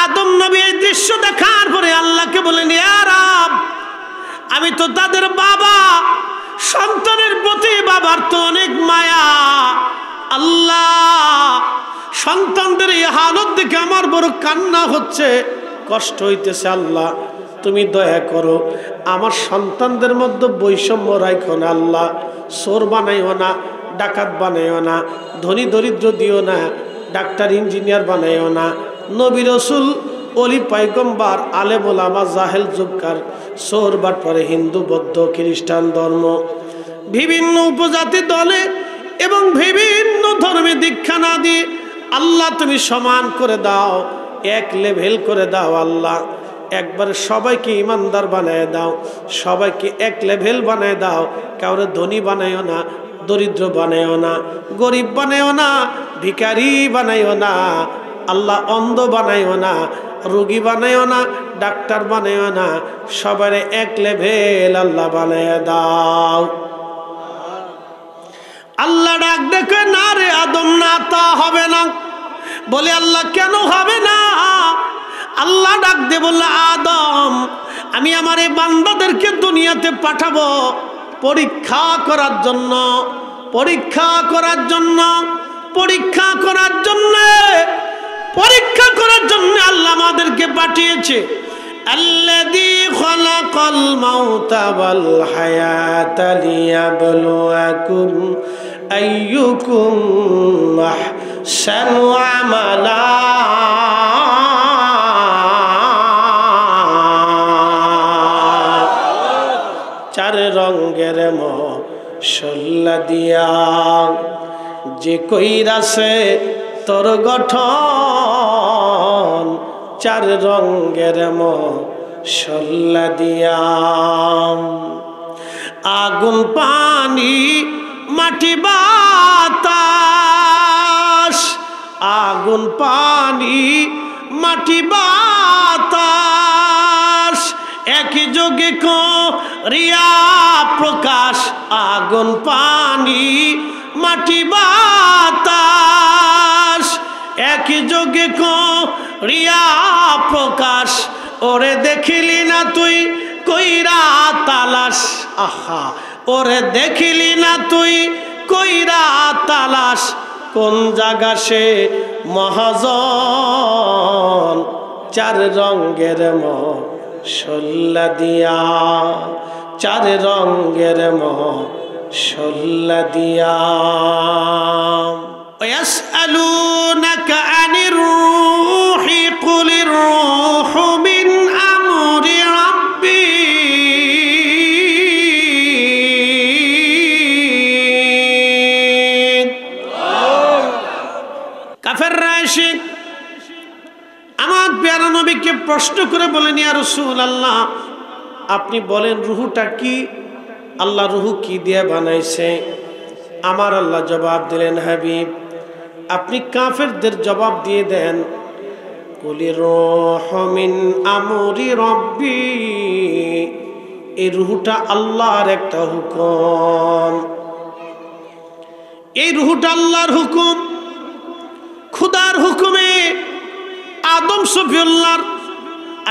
আদম নবী এই দৃশ্য দেখার পরে আল্লাহকে বলেন, ইয়া রব, আমি তো তাদের বাবা, সন্তানের প্রতি বাবার তো অনেক মায়া। আল্লাহ, সন্তানদের এই হালত দেখে আমার বড় কান্না হচ্ছে, কষ্ট হইতেছে। আল্লাহ, তুমি দয়া করো, আমার সন্তানদের মধ্যে বৈষম্য রাখো না। আল্লাহ, চোর বানাইও না, ডাকাত বানাইও না, ধনী দরিদ্র দিও না, ডাক্তার ইঞ্জিনিয়ার বানাইও না। নবী রসুল, অলি পাইগম্বার, আলেম ওলামা, জাহেল জুবকার, চোর বাটপারে, হিন্দু বৌদ্ধ খ্রিস্টান ধর্ম, বিভিন্ন উপজাতি দলে এবং বিভিন্ন ধর্মে দীক্ষা না দিয়ে আল্লাহ তুমি সমান করে দাও, এক লেভেল করে দাও। আল্লাহ, একবার সবাইকে ইমানদার বানায় দাও, সবাইকে এক লেভেল বানায় দাও। কাউরে ধনী বানাইও না, দরিদ্র বানাইও না, গরিব বানাইও না, ভিখারি বানাইও না। আল্লাহ, অন্ধ বানাইও না, রোগী বানাইও না, ডাক্তার বানাইও না, সবার এক লেভেল আল্লাহ বানায় দাও। আল্লাহ ডাক দেখে, না রে আদম, না, তা হবে না। বলে, আল্লাহ কেন হবে না? আল্লাহ ডাক দে বলল, আদম, আমি আমার এই বান্দাদেরকে দুনিয়াতে পাঠাবো পরীক্ষা করার জন্য, পরীক্ষা করার জন্য, পরীক্ষা করার জন্য, পরীক্ষা করার জন্য আল্লাহ আমাদেরকে পাঠিয়েছে। আল্লাযী খালাকাল মাউতা ওয়াল হায়াতা লিয়াবলুয়াকুম আইয়ুকুম আহসানু আমালা। চার রঙের মশলা দিয়া যে কইরাছে তোর গঠন, চার রঙের মশলা দিয়া। আগুন, পানি, মাটি, বাতাস, আগুন, পানি, মাটি, বাতাস, একই যোগে করিয়া প্রকাশ। আগুন, পানি, মাটি, বাতাস, একই যোগে করিয়া প্রকাশ। ওরে দেখিলি না তুই কইরা তালাশ, আহা, ওরে দেখিলি না তুই কইরা তালাশ, কোন জায়গা সে মহাজন। চার রঙের মশলা দিয়া, চার রঙের মশলা দিয়া। ওয়াসআলুনাকা আনির রূহি কুলির রূহু মিন আমরি রাব্বি। কাফেররা এসে আমার প্যারা নবীকে প্রশ্ন করে বলেন, ইয়া রাসূলুল্লাহ, আপনি বলেন রুহুটা কি? আল্লাহ রুহু কি দিয়ে বানাইছে? আমার আল্লাহ জবাব দিলেন, হাবিব, আপনি কাফেরদের জবাব দিয়ে দেন, কুলির রূহু মিন আমরি রাব্বি। এই রুহুটা আল্লাহর একটা হুকুম, এই রুহুটা আল্লাহর হুকুম, খুদার হুকুমে। আদম সফিউল্লাহ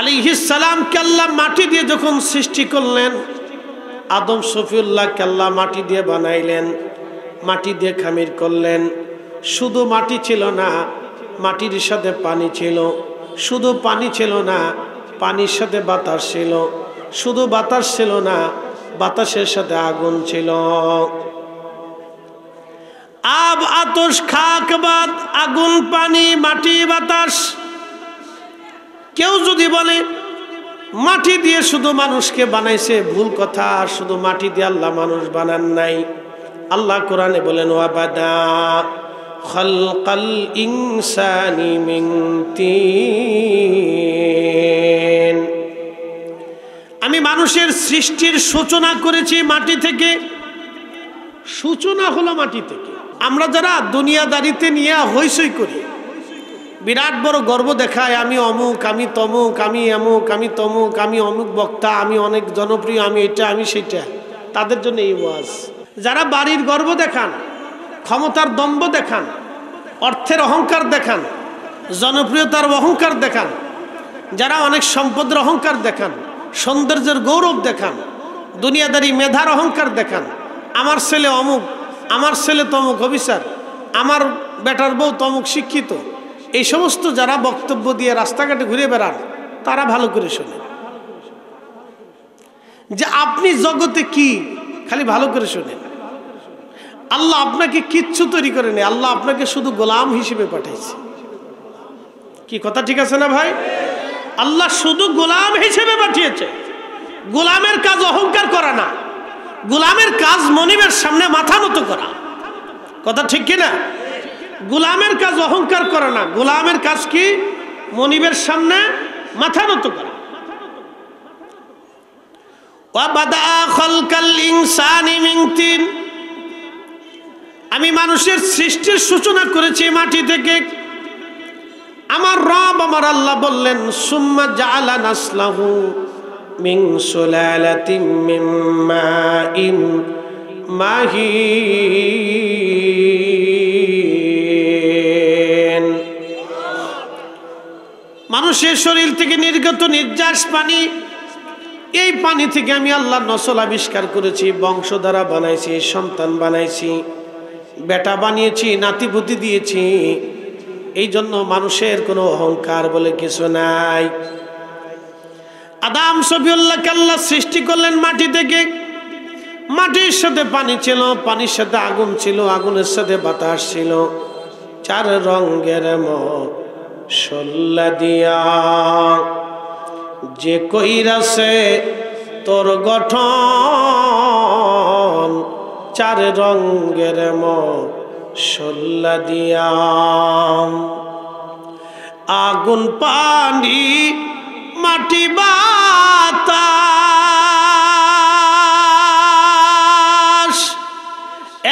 আলাইহিস সালামকে আল্লাহ মাটি দিয়ে যখন সৃষ্টি করলেন, আদম সফিউল্লাহকে আল্লাহ মাটি দিয়ে বানাইলেন, মাটি দিয়ে খামির করলেন। শুধু মাটি ছিল না, মাটির সাথে পানি ছিল। শুধু পানি ছিল না, পানির সাথে বাতাস ছিল। শুধু বাতাস ছিল না, বাতাসের সাথে আগুন ছিল। আব, আতশ, খাক, বাদ, আগুন, পানি, মাটি, বাতাস। কেউ যদি বলে মাটি দিয়ে শুধু মানুষকে বানাইছে, ভুল কথা। শুধু মাটি দিয়ে আল্লাহ মানুষ বানান নাই। আল্লাহ কোরআনে বলেন, ওয়াবাদা খালকাল ইনসানি মিন তিন। আমি মানুষের সৃষ্টির সূচনা করেছি মাটি থেকে। সূচনা হলো মাটি থেকে। আমরা যারা দুনিয়াদারিতে নিয়ে হইচই করি, বিরাট বড় গর্ব দেখায়, আমি অমুক, আমি তমুক, আমি এমুক, আমি তমুক, আমি অমুক বক্তা, আমি অনেক জনপ্রিয়, আমি এটা, আমি সেটা, তাদের জন্য এই ওয়াজ। যারা বাড়ির গর্ব দেখান, ক্ষমতার দম্ভ দেখান, অর্থের অহংকার দেখান, জনপ্রিয়তার অহংকার দেখান, যারা অনেক সম্পদের অহংকার দেখান, সৌন্দর্যের গৌরব দেখান, দুনিয়াদারি মেধার অহংকার দেখান, আমার ছেলে অমুক, আমার ছেলে তমুক অফিসার, আমার বেটার বউ তমুক শিক্ষিত, এই সমস্ত যারা বক্তব্য দিয়ে রাস্তাঘাটে ঘুরে বেড়ান, তারা ভালো করে শোনেন যে আপনি জগতে কি, খালি ভালো করে শোনেন। আল্লাহ আপনাকে কিচ্ছু তৈরি করেনি, আল্লাহ আপনাকে শুধু গোলাম হিসেবে পাঠাইছে। কি কথা ঠিক আছে না ভাই? আল্লাহ শুধু গোলাম হিসেবে পাঠিয়েছে। গোলামের কাজ অহংকার করা না, গোলামের কাজ মনিবের সামনে মাথা নত করা। কথা ঠিক কিনা? গোলামের কাজ অহংকার করা না, গোলামের কাজ কি? মনিবের সামনে মাথা নত করা। আমি মানুষের সৃষ্টির সূচনা করেছি মাটি থেকে। আমার রব আমার আল্লাহ বললেন সুম্মা জাআলা নাসলাহু মিন সুলালাতিন মিন মাইন মাহিন। মানুষের শরীর থেকে নির্গত নির্যাস পানি, এই পানি থেকে আমি আল্লাহ নসল আবিষ্কার করেছি, বংশধারা বানাইছি, সন্তান বানাইছি, বেটা বানিয়েছি, নাতিপুতি দিয়েছি। এই জন্য মানুষের কোনো অহংকার বলে কিছু নাই। আদম সফিউল্লাহকে আল্লাহ সৃষ্টি করলেন মাটি থেকে। মাটির সাথে পানি ছিল, পানির সাথে আগুন ছিল, আগুনের সাথে বাতাস ছিল। চার রঙের মশলা দিয়া যে কইরাছে তোর গঠন, চার রঙের মশলা দিয়া। আগুন পানি মাটি বাতাস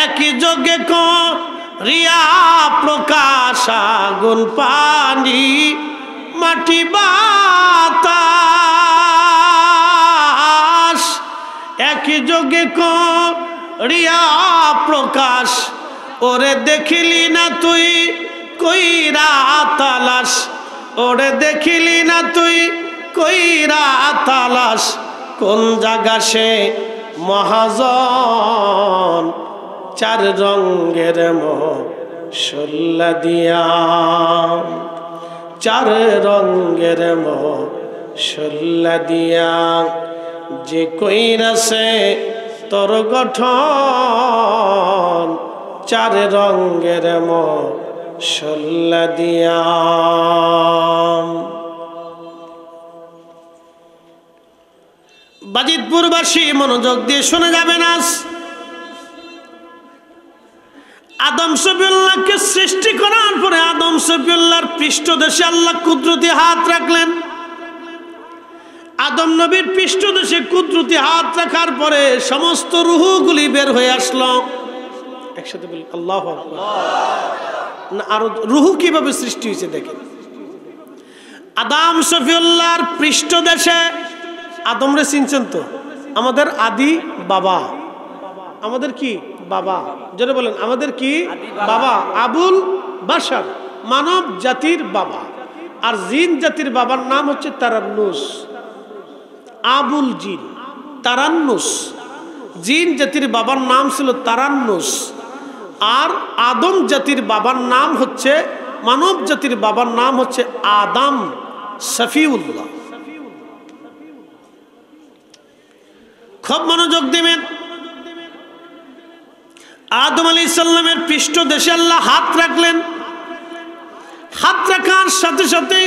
একই যোগে করিয়া প্রকাশ। আগুন পানি মাটি বাতাস একই যোগে করিয়া প্রকাশ। ওরে দেখিলি না তুই কইরা তালাশ, ওরে দেখিলি না তুই কইরা তালাশ। কোন জায়গা সে মহাজন, চার রঙের মশলা দিয়া, চার রঙের মশলা দিয়া যে কইরাছে তোর গঠন, চার রঙের মশলা দিয়া। বাজিতপুরবাসী মনোযোগ দিয়ে শুনে যাবেন। আজ আদম সফিউল্লাহকে সৃষ্টি করার পরে আদম সফিউল্লাহর পৃষ্ঠদেশে আল্লাহ কুদরতি হাত রাখলেন। আদম নবীর পৃষ্ঠদেশে কুদরতি হাত রাখার পরে সমস্ত রুহগুলি বের হয়ে আসলো। একসাথে বলি আল্লাহু আকবার। না, আরো রুহু কিভাবে সৃষ্টি হয়েছে দেখেন। আদম সফিউল্লাহর পৃষ্ঠদেশে, আদমরে চিনছেন তো, আমাদের আদি বাবা, আমাদের কি বাবা, যেটা বলেন আমাদের কি বাবা, আবুল বাশার, মানব জাতির বাবা। আর জিন জাতির বাবার নাম হচ্ছে তারান্নুস। আবুল জিন তারান্নুস, জিন জাতির বাবার নাম ছিল তারান্নুস। আর আদম জাতির বাবার নাম হচ্ছে, মানব জাতির বাবার নাম হচ্ছে আদম সফিউল্লাহ। খুব মনোযোগ দিবেন। আদম আলাইহিস সালামের পৃষ্ঠদেশে আল্লাহ হাত রাখলেন। হাত রাখার সাথে সাথে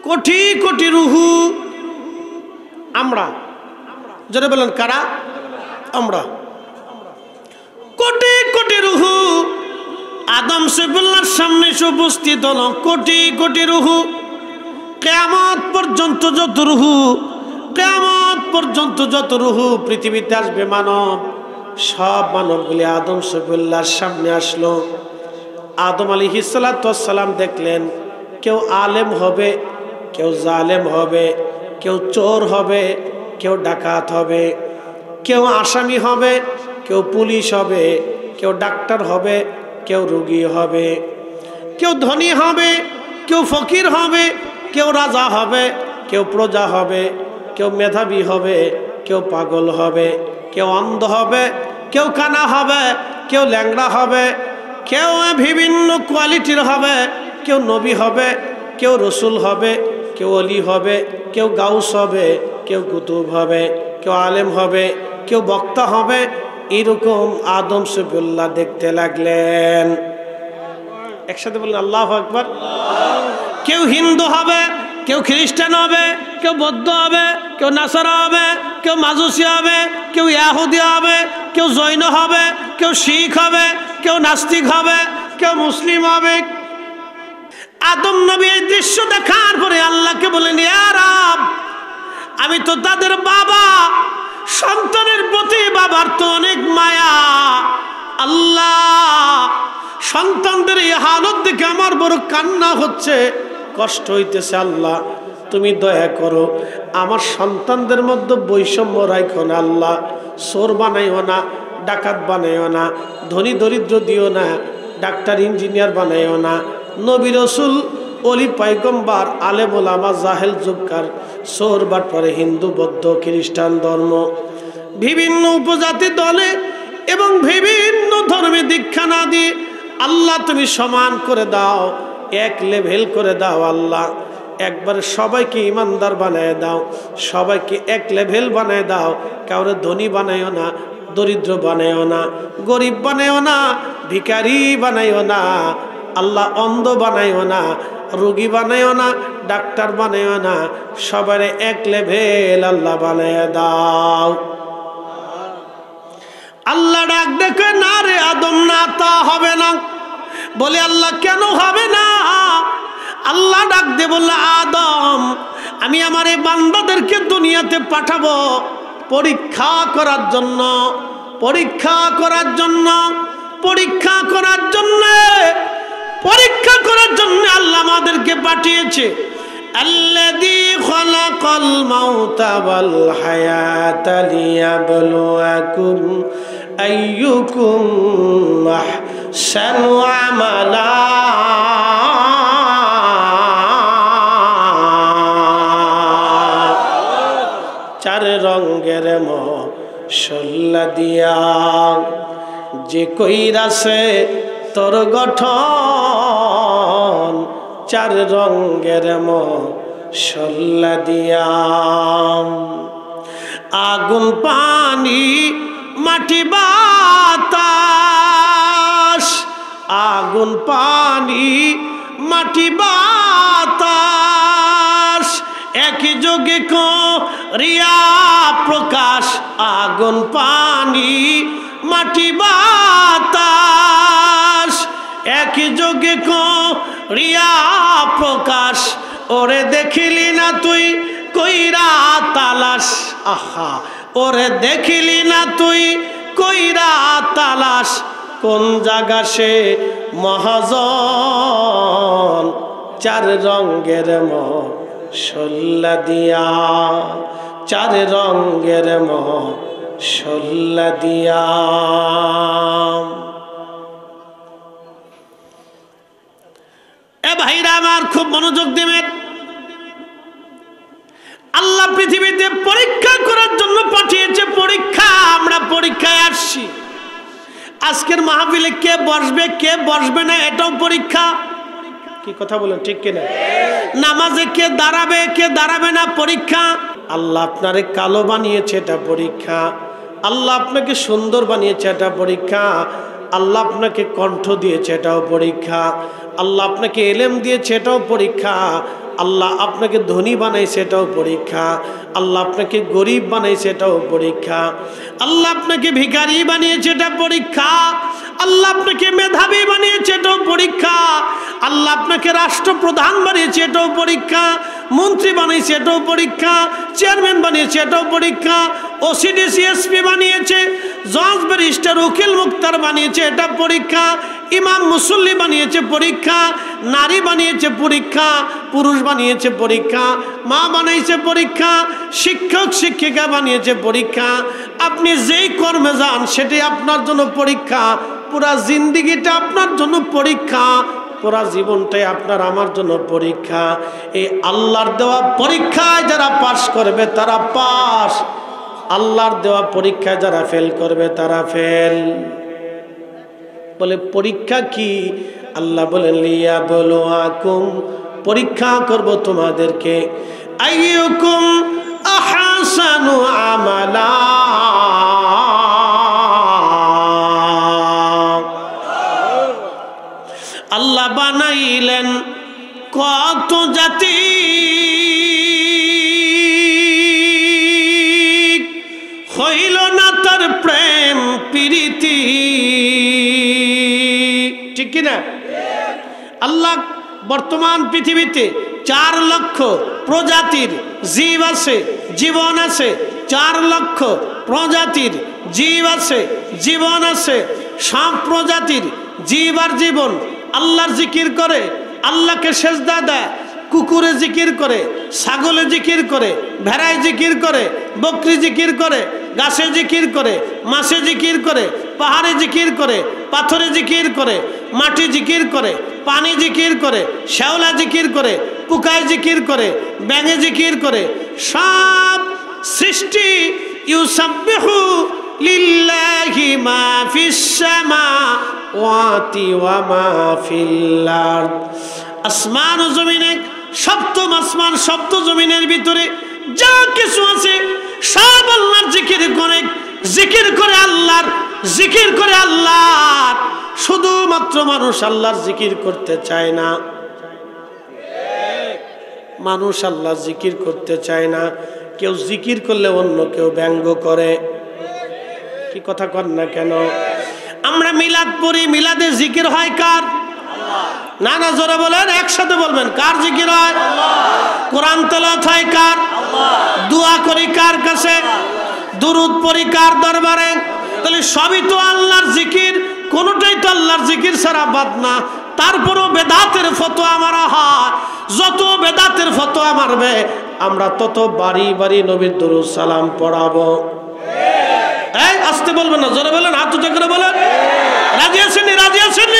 কোটি কোটি রুহু, আমরা যারা বলেন কারা, আমরা কোটি কোটি রুহু আদম সফিউল্লাহর সামনে উপস্থিত হলো। কোটি কোটি রুহু, কিয়ামত পর্যন্ত যত রুহু, কিয়ামত পর্যন্ত যত রুহু পৃথিবীতে আসবে মানব, সব মানবগুলি আদম সফিউল্লাহর সামনে আসলো। আদম আলাইহিস সালাম দেখলেন কেউ আলেম হবে, কেউ জালেম হবে, কেউ চোর হবে, কেউ ডাকাত হবে, কেউ আসামি হবে, কেউ পুলিশ হবে, কেউ ডাক্তার হবে, কেউ রোগী হবে, কেউ ধনী হবে, কেউ ফকির হবে, কেউ রাজা হবে, কেউ প্রজা হবে, কেউ মেধাবী হবে, কেউ পাগল হবে, কেউ অন্ধ হবে, কেউ কানা হবে, কেউ ল্যাংড়া হবে, কেউ বিভিন্ন কোয়ালিটির হবে, কেউ নবী হবে, কেউ রসুল হবে, কেউ অলি হবে, কেউ গাউস হবে, কেউ কুতুব হবে, কেউ আলেম হবে, কেউ বক্তা হবে। এরকম আদম সফিউল্লাহ দেখতে লাগলেন। একসাথে বললেন আল্লাহু আকবার। কেউ হিন্দু হবে, কেউ খ্রিস্টান হবে, কেউ বৌদ্ধ হবে, কেউ নাসারা হবে, কেউ মাজুসি হবে, কেউ ইয়াহুদি হবে, কেউ জৈন হবে, কেউ শিখ হবে, কেউ নাস্তিক হবে, কেউ মুসলিম হবে। আদম নবী এই দৃশ্য দেখার পরে আল্লাহকে বলেন, ইয়া রব, আমি তো তাদের বাবা, সন্তানের প্রতি বাবার তো অনেক মায়া। আল্লাহ, সন্তানদের এই হালত দেখে আমার বড় কান্না হচ্ছে, কষ্ট হইতেছে। আল্লাহ, তুমি দয়া করো, আমার সন্তানদের মধ্যে বৈষম্য রাখো না। আল্লাহ, চোর বানাইও না, ডাকাত বানাইও না, ধনী দরিদ্র দিও না, ডাক্তার ইঞ্জিনিয়ার বানাইও না, নবী রসুল অলি পয়গম্বর আলেম ওলামা জাহেল জুবকার চোর বাটপারে হিন্দু বৌদ্ধ খ্রিস্টান ধর্ম বিভিন্ন উপজাতি দলে এবং বিভিন্ন ধর্মে দীক্ষা না দিয়ে আল্লাহ তুমি সমান করে দাও, এক লেভেল করে দাও। আল্লাহ, একবার সবাইকে ইমানদার বানায় দাও, সবাইকে এক লেভেল বানায় দাও। কাউরে ধনী বানাইও না, দরিদ্র বানাইও না, গরিব বানাইও না, ভিখারি বানাইও না। আল্লাহ, অন্ধ বানাইও না, রোগী বানাইও না, ডাক্তার বানাইও না, সবার এক লেভেল আল্লাহ বানায় দাও। আল্লাহ ডাক দেখে, না রে আদম, না তা হবে না। বলে, আল্লাহ কেন হবে না? আল্লাহ ডাক দে বলল, আদম, আমি আমার এই বান্দাদেরকে দুনিয়াতে পাঠাবো পরীক্ষা করার জন্য, পরীক্ষা করার জন্য, পরীক্ষা করার জন্য, পরীক্ষা করার জন্য আল্লাহ আমাদেরকে পাঠিয়েছে। আল্লাযী খালাকাল মাউতা ওয়াল হায়াতা লিয়াবলুয়াকুম আইয়ুকুম আহসানু আমালা। চার রঙের মশলা দিয়া যে কইরাছে তোর গঠন, চার রঙের মশলা দিয়া। আগুন পানি মাটি বাতাস, আগুন পানি মাটি বাতাস একই যোগে করিয়া প্রকাশ। আগুন পানি মাটি বাতাস একই যোগে করিয়া প্রকাশ। ওরে দেখিলি না তুই কইরা তালাশ, আহা, ওরে দেখিলি না তুই কইরা তালাশ। কোন জায়গা সে মহাজন, চার রঙের মশলা দিয়া, চার রঙের মশলা দিয়া। এ ভাইরা আমার, খুব মনোযোগ দিবেন। আল্লাহ পৃথিবীতে পরীক্ষা করার জন্য পাঠিয়েছে। পরীক্ষা, আমরা পরীক্ষায় আসছি। আজকের মাহফিলে কে বসবে কে বসবে না এটাও পরীক্ষা। কি কথা বলেন, ঠিক কিনা? নামাজে কে দাঁড়াবে না পরীক্ষা। আল্লাহ আপনারে কালো বানিয়েছে, এটা পরীক্ষা। আল্লাহ আপনাকে সুন্দর বানিয়েছে, এটা পরীক্ষা। আল্লাহ আপনাকে কণ্ঠ দিয়েছে, এটাও পরীক্ষা। আল্লাহ আপনাকে এলেম দিয়েছে, এটাও পরীক্ষা। আল্লাহ আপনাকে ধনী বানাইছে, এটাও পরীক্ষা। আল্লাহ আপনাকে গরিব বানাইছে, এটাও পরীক্ষা। আল্লাহ আপনাকে ভিখারি বানিয়েছে, এটা পরীক্ষা। আল্লাহ আপনাকে মেধাবী বানিয়েছে, এটাও পরীক্ষা। আল্লাহ আপনাকে রাষ্ট্রপ্রধান বানিয়েছে, এটাও পরীক্ষা। মন্ত্রী বানিয়েছে, এটাও পরীক্ষা। চেয়ারম্যান বানিয়েছে, এটাও পরীক্ষা। ওসিডিসি এসপি বানিয়েছে, জজ ব্যারিস্টার উকিল মুক্তার বানিয়েছে, এটা পরীক্ষা। ইমাম মুসল্লি বানিয়েছে, পরীক্ষা। নারী বানিয়েছে, পরীক্ষা। পুরুষ বানিয়েছে, পরীক্ষা। মা বানাইছে, পরীক্ষা। শিক্ষক শিক্ষিকা বানিয়েছে, পরীক্ষা। আপনি যেই কর্মে যান সেটি আপনার জন্য পরীক্ষা। পুরা জিন্দিগিটা আপনার জন্য পরীক্ষা। পুরা জীবনটাই আপনার আমার জন্য পরীক্ষা। এই আল্লাহর দেওয়া পরীক্ষায় যারা পাস করবে তারা পাস, আল্লাহর দেওয়া পরীক্ষায় যারা ফেল করবে তারা ফেল। বলে পরীক্ষা কি? আল্লাহ বলেন লিয়াবলুয়াকুম, পরীক্ষা করব তোমাদেরকে, আইয়ুকুম আহসানু আমালা, আল্লাহ বানাইলেন কত জাতি, হইল না তার প্রেম প্রীতি, ঠিক কিনা? আল্লাহ বর্তমান পৃথিবীতে 4 লক্ষ প্রজাতির জীব আছে, জীবন আছে। 4 লক্ষ প্রজাতির জীব আছে, জীবন আছে। সব প্রজাতির জীব আর জীবন আল্লাহর জিকির করে, আল্লাহকে সেজদা দেয়। কুকুরে জিকির করে, ছাগলে জিকির করে, ভেড়ায় জিকির করে, বকরি জিকির করে, গাছে জিকির করে, মাছে জিকির করে, পাহাড়ে জিকির করে, পাথরে জিকির করে, মাটি জিকির করে, পানি জিকির করে, শ্যাওলা জিকির করে, পোকায় জিকির করে, ব্যাঙে জিকির করে। সব সৃষ্টি ইউসাব্বিহু লিল্লাহি মা ফিস সামাওয়াতি ওয়া মা ফিল আরদ। আসমান ও জমিনে, সপ্তম আসমান সপ্ত জমিনের ভিতরে যা কিছু আছে সব আল্লাহর জিকির করে, জিকির করে আল্লাহর, জিকির করে আল্লাহর। শুধুমাত্র মানুষ আল্লাহর জিকির করতে চায় না, মানুষ আল্লাহর জিকির করতে চায় না। কেউ জিকির করলে অন্য কেউ ব্যঙ্গ করে। কি কথা কর না কেন? আমরা মিলাদ পড়ি, মিলাদে জিকির হয় কার? না না, জোরে বলেন, একসাথে বলবেন, কার জিকির হয়? কোরআন তেলাওয়াত হয় কার? দোয়া করি কার কাছে? দুরূদ পড়ি কার দরবারে? তাহলে সবই তো আল্লাহর জিকির, কোনোটাই তো আল্লাহর জিকির ছাড়া বাদ না। তারপরও বেদাতের ফতোয়া মারা হয়। যত বেদাতের ফতোয়া মারবে আমরা তত বাড়ি বাড়ি নবীর দুরূদ সালাম পড়াবো। এই আসতে বলবেন না, জোরে বলেন, হাত উঁচু করে বলেন। রাজি আছেন? রাজি আছেন?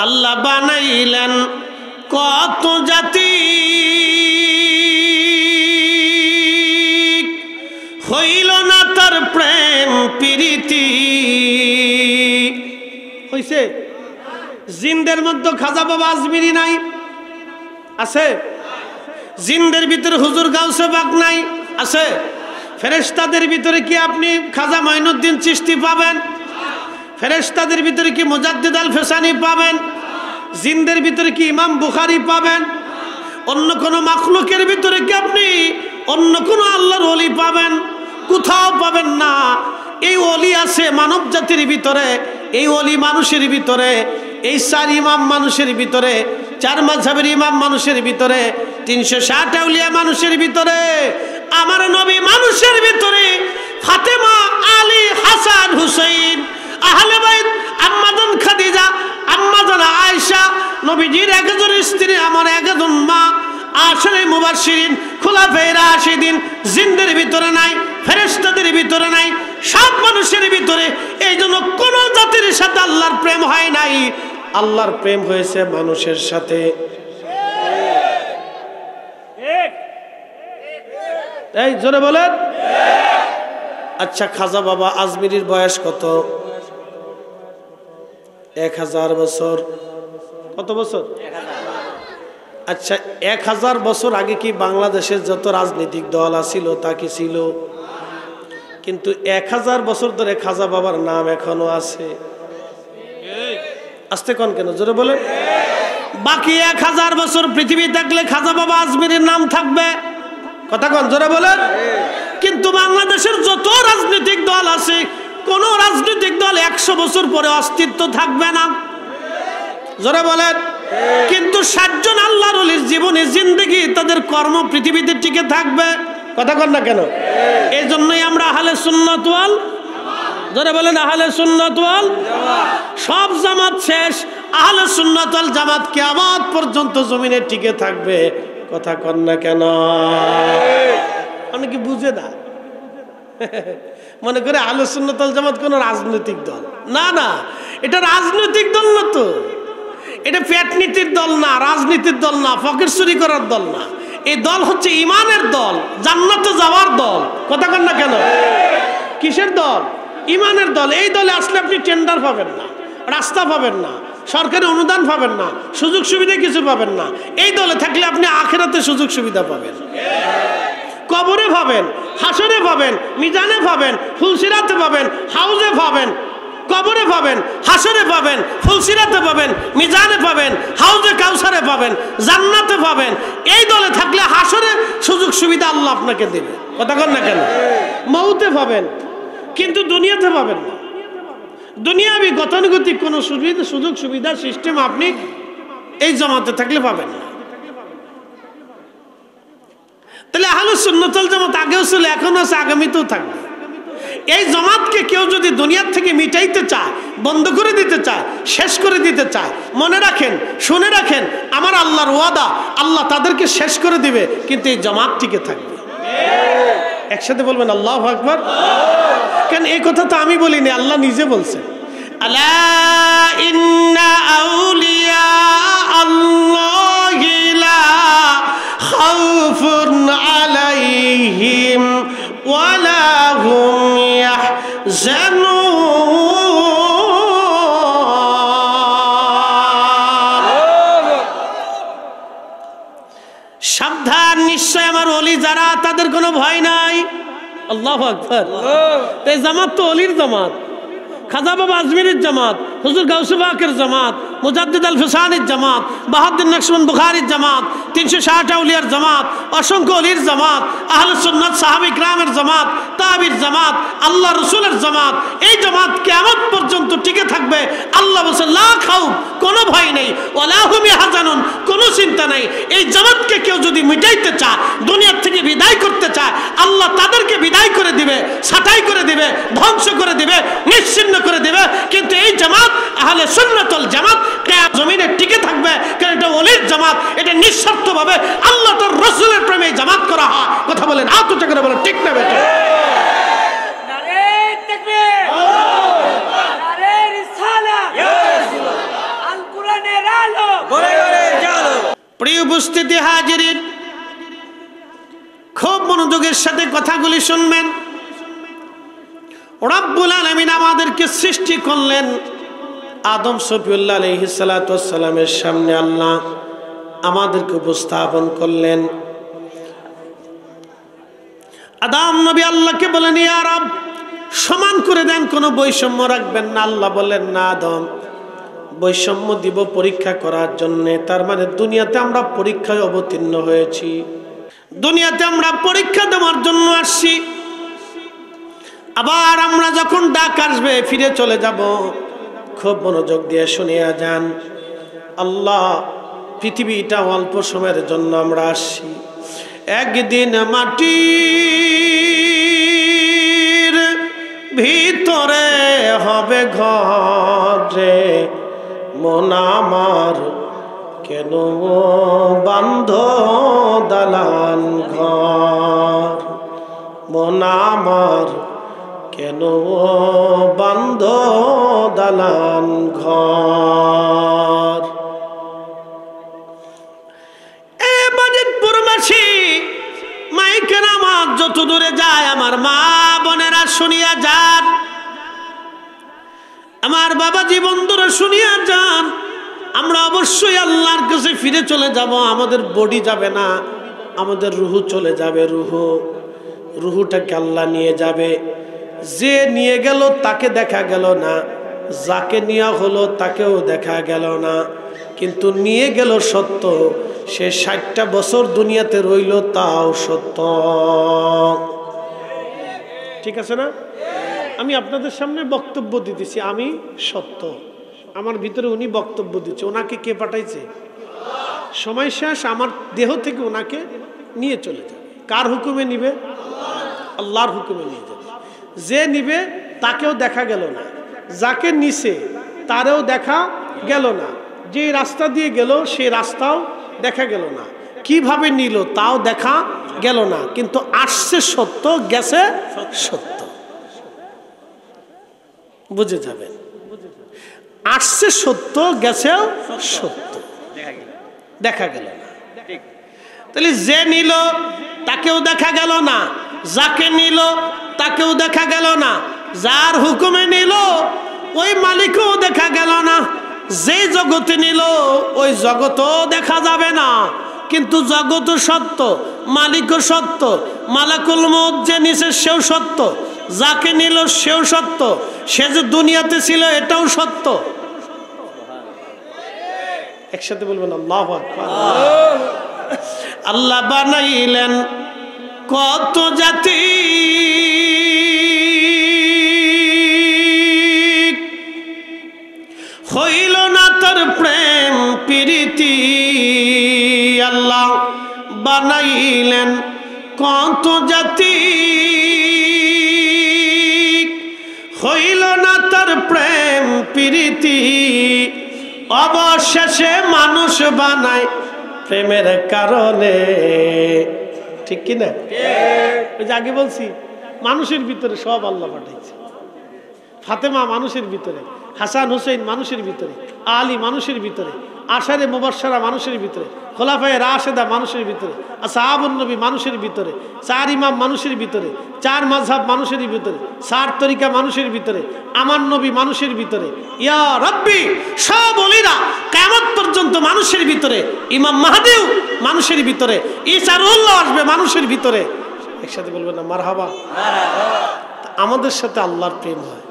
আল্লাহ বানাইলেন কত জাতি, হইল না তার প্রেম প্রীতি। হইছে? জিনদের মধ্যে খাজা বাবা আজমিরি নাই? আছে? জিনদের ভিতরে হুজুর গাউসে বাগ নাই? আছে? ফেরেশতাদের ভিতরে কি আপনি খাজা মাইনুদ্দিন চিশতি পাবেন? ফেরেশতাদের ভিতরে কি মুজাদ্দিদ আল ফেসানি পাবেন? জিনদের ভিতরে কি ইমাম বুখারী পাবেন? অন্য কোন মাখলুকের ভিতরে কি আপনি অন্য কোন আল্লাহর ওলি পাবেন? কোথাও পাবেন না। এই ওলি আছে মানব জাতির ভিতরে, এই ওলি মানুষের ভিতরে, এই 4 ইমাম মানুষের ভিতরে, 4 মাযহাবের ইমাম মানুষের ভিতরে, 360 আউলিয়া মানুষের ভিতরে, আমার নবী মানুষের ভিতরে, ফাতেমা, আলী, হাসান, হুসাইন, আহলে বাইত, আম্মাজান খাদিজা, আম্মাজান আয়েশা, নবীজির 1 জন স্ত্রী, আমার 1 জন মা, আশরে মুবাশশিরিন, খুলাফায়ে রাশিদিন। জিনদের ভিতরে নাই, ফেরেশতাদের ভিতরে নাই, সব মানুষের ভিতরে। এই জন্য কোন জাতির সাথে আল্লাহর প্রেম হয় নাই, আল্লাহর প্রেম হয়েছে মানুষের সাথে। এই জোরে বলেন। আচ্ছা, খাজা বাবা আজমিরির বয়স কত? 1000 বছর। কত বছর? 1000। আচ্ছা, 1000 বছর আগে কি বাংলাদেশের যত রাজনৈতিক দল আছিল তা কি ছিল? কিন্তু 1000 বছর ধরে খাজা বাবার নাম এখনো আছে। আসতে কোন কেন? জোরে বলে। বাকি 1000 বছর পৃথিবী থাকলে খাজা বাবা আজমিরের নাম থাকবে। কথা কোন? জোরে বলেন। কিন্তু বাংলাদেশের যত রাজনৈতিক দল আছে, কোন রাজনৈতিক দল 100 বছর পরে অস্তিত্ব থাকবে না। জোরে বলেন। কিন্তু 60 জন আল্লাহর ওলির জীবনে জিন্দেগি, তাদের কর্ম পৃথিবীতে টিকে থাকবে। কথা কন না কেন? এই জন্যই আমরা আহলে সুন্নাত ওয়াল, জোরে বলেন, আহলে সুন্নাত ওয়াল জামাত। সব জামাত শেষ, আহলে সুন্নাত ওয়াল জামাত কিয়ামত পর্যন্ত জমিনে টিকে থাকবে। কথা কন না কেন? অনেকে বুঝে না, মনে করে আহলে সুন্নাত ওয়াল জামাত কোন রাজনৈতিক দল। না না, এটা রাজনৈতিক দল না তো, এটা পেটনীতির দল না, রাজনীতির দল না, ফকির চুরি করার দল না। এই দল হচ্ছে ইমানের দল, জান্নাতে যাওয়ার দল। কথা কন না কেন? কিসের দল? ইমানের দল। এই দলে আসলে আপনি টেন্ডার পাবেন না, রাস্তা পাবেন না, সরকারি অনুদান পাবেন না, সুযোগ সুবিধা কিছু পাবেন না। এই দলে থাকলে আপনি আখিরাতে সুযোগ সুবিধা পাবেন, কবরে পাবেন, হাসরে পাবেন, মিজানে পাবেন, ফুলসিরাতে পাবেন, হাউজে পাবেন, কবরে পাবেন, হাসরে পাবেন, ফুলসিরাতে পাবেন, মিজানে পাবেন, হাউজে কাউসারে পাবেন, জান্নাতে পাবেন। এই দলে থাকলে হাসরে সুযোগ সুবিধা আল্লাহ আপনাকে দেবে। কথা কন না কেন? মউতে পাবেন, কিন্তু দুনিয়াতে পাবেন না। দুনিয়াবি গতানুগতিক কোনো সুযোগ সুবিধা সিস্টেম আপনি এই জামাতে থাকলে পাবেন না। তাহলে আহলুস সুন্নাত ওয়াল জামাত আগেও ছিল, এখনো আছে, আগামীতেও থাকবে। এই জামাতকে কেউ যদি দুনিয়ার থেকে মিটাইতে চায়, বন্ধ করে দিতে চায়, শেষ করে দিতে চায়, মনে রাখেন, শুনে রাখেন, আমার আল্লাহর ওয়াদা, আল্লাহ তাদেরকে শেষ করে দিবে, কিন্তু এই জামাত টিকে থাকবে। একসাথে বলবেন আল্লাহু আকবার। কেন এই কথা তো আমি বলিনি, আল্লাহ নিজে বলছেন, আলা ইন্না আউলিয়া আল্লাহি লা খাউফুন আলাইহিম ওয়ালা হুম ইয়াহজানুন। সাবধান, নিশ্চয় আমার ওলি যারা, তাদের কোনো ভয় নাই। আল্লাহু আকবার। এই জামাত তো ওলির জামাত, খাজা বাবা আজমিরের জামাত, হুজুর গাউসে পাকের জামাত, মুজাদ্দিদ আল ফিসানির জামাত, বাহাউদ্দিন নকশবন্দ বুখারীর জামাত, 360 আউলিয়ার জামাত, অসংখ্য ওলির জামাত, আহলুস সুন্নাত সাহাবা ইকরামের জামাত, তাবির জামাত, আল্লাহ রাসূলের জামাত। এই জামাত কিয়ামত পর্যন্ত টিকে থাকবে। আল্লাহ বলেন লা খাউফ, কোনো ভয় নেই, ওয়ালা হুম ইয়াহজানুন, কোনো চিন্তা নেই। এই জামাতকে কেউ যদি মিটাইতে চায়, দুনিয়ার থেকে বিদায় করতে চায়, আল্লাহ তাদেরকে বিদায় করে দিবে, ছাঁটাই করে দিবে, ধ্বংস করে দিবে, নিশ্চিহ্ন করে দিবে। কিন্তু এই জামাত আহলে সুন্নাত ওয়াল জামাত কিয়ামত জমিনে টিকে থাকবে, কারণ এটা ওলির জামাত। এটা নিঃস্বার্থভাবে আল্লাহ তার রাসূলের প্রেমে জামাত করা হয়। কথা বলেন, হাত উঁচু করে বলেন, ঠিক না বেঠিক? নারে তাকবীর, নারে রিসালাত, ইয়া রাসূলুল্লাহ, আল কোরআনের আলো ঘরে ঘরে জালো। প্রিয় উপস্থিতি হাজিরিন, খুব মনোযোগের সাথে কথাগুলি শুনবেন। রব্বুল আলামিন আমাদেরকে সৃষ্টি করলেন, আদম শফিউল্লাহ আলাইহিস সালাতু ওয়াস সালামের সামনে আল্লাহ আমাদেরকে উপস্থাপন করলেন। আদম নবী আল্লাহকে বলেন, ইয়া রব, সমান করে দেন, কোনো বৈষম্য রাখবেন না। আল্লাহ বললেন, না আদম, বৈষম্য দিব পরীক্ষা করার জন্য। তার মানে দুনিয়াতে আমরা পরীক্ষায় অবতীর্ণ হয়েছি, দুনিয়াতে আমরা পরীক্ষা দেওয়ার জন্য আসছি। আবার আমরা যখন ডাক আসবে ফিরে চলে যাব। খুব মনোযোগ দিয়ে শুনিয়া যান। আল্লাহ, পৃথিবীটা অল্প সময়ের জন্য আমরা আসছি। একদিন মাটির ভিতরে হবে ঘরে, মন আমার কেন বান্ধ দালান ঘর, মন আমার কেন বান্ধ দালান ঘর। এ বাজিতপুরবাসী, মাইকের আমার যত দূরে যায়, আমার মা বোনেরা শুনিয়া যান, আমার বাবা জীবন ধরে শুনিয়া যান। আমরা অবশ্যই আল্লাহর কাছে ফিরে চলে যাব। আমাদের বডি যাবে না, আমাদের রুহু চলে যাবে। রুহুটাকে আল্লাহ নিয়ে যাবে। যে নিয়ে গেল তাকে দেখা গেল না, যাকে নেওয়া হলো তাকেও দেখা গেল না। কিন্তু নিয়ে গেল সত্য, সে 60টা বছর দুনিয়াতে রইল, তাও সত্য। ঠিক আছে না? আমি আপনাদের সামনে বক্তব্য দিতেছি, আমি সত্য, আমার ভিতরে উনি বক্তব্য দিচ্ছে। ওনাকে কে পাঠাইছে? সময় শেষ, আমার দেহ থেকে ওনাকে নিয়ে চলে যাবে। কার হুকুমে নিবে? আল্লাহর হুকুমে নিয়ে যাবে। যে নিবে তাকেও দেখা গেল না, যাকে নিছে তারেও দেখা গেল না, যে রাস্তা দিয়ে গেল সেই রাস্তাও দেখা গেল না। কিভাবে নিল তাও দেখা গেল না, কিন্তু আসছে সত্য, গেছে সত্য। বুঝে যাবেন, আসছে সত্য, গেছেও সত্য, দেখা গেল না। তাহলে যে নিল তাকেও দেখা গেল না, যাকে নিল তাকেও দেখা গেল না, যার হুকুমে নিল ওই মালিকও দেখা গেল না, যে জগতে নিল ওই জগতও দেখা যাবে না, কিন্তু জগৎ সত্য, মালিকও সত্য, মালাকুল মউত যে নিছে সেও সত্য, যাকে নিল সেও সত্য, সে যে দুনিয়াতে ছিল এটাও সত্য। একসাথে বলবেন আল্লাহু আকবার। আল্লাহ বানাইলেন কত জাতি, হইল না তার প্রেম প্রীতি। আল্লাহ বানাইলেন কত জাতি, হইল না তার প্রেম প্রীতি। অবশেষে মানুষ বানায় প্রেমের কারণে, ঠিক কিনা? ওই যে আগে বলছি মানুষের ভিতরে সব আল্লাহ পাঠাইছে। ফাতেমা মানুষের ভিতরে, হাসান হুসেইন মানুষের ভিতরে, আলী মানুষের ভিতরে, আশারে মুবাশশারা মানুষের ভিতরে, খোলাফায়ে রাশেদা মানুষের ভিতরে, আসহাবুন নবী মানুষের ভিতরে, চার ইমাম মানুষের ভিতরে, চার মাযহাব মানুষের ভিতরে, চার তরিকা মানুষের ভিতরে, আমার নবী মানুষের ভিতরে, ইয়া রাব্বি সব ওলিরা কিয়ামত পর্যন্ত মানুষের ভিতরে, ইমাম মাহদিও মানুষের ভিতরে, ঈসা রুহুল্লাহ আসবে মানুষের ভিতরে। একসাথে বলবেন না মারহাবা। আমাদের সাথে আল্লাহর প্রেম হয়।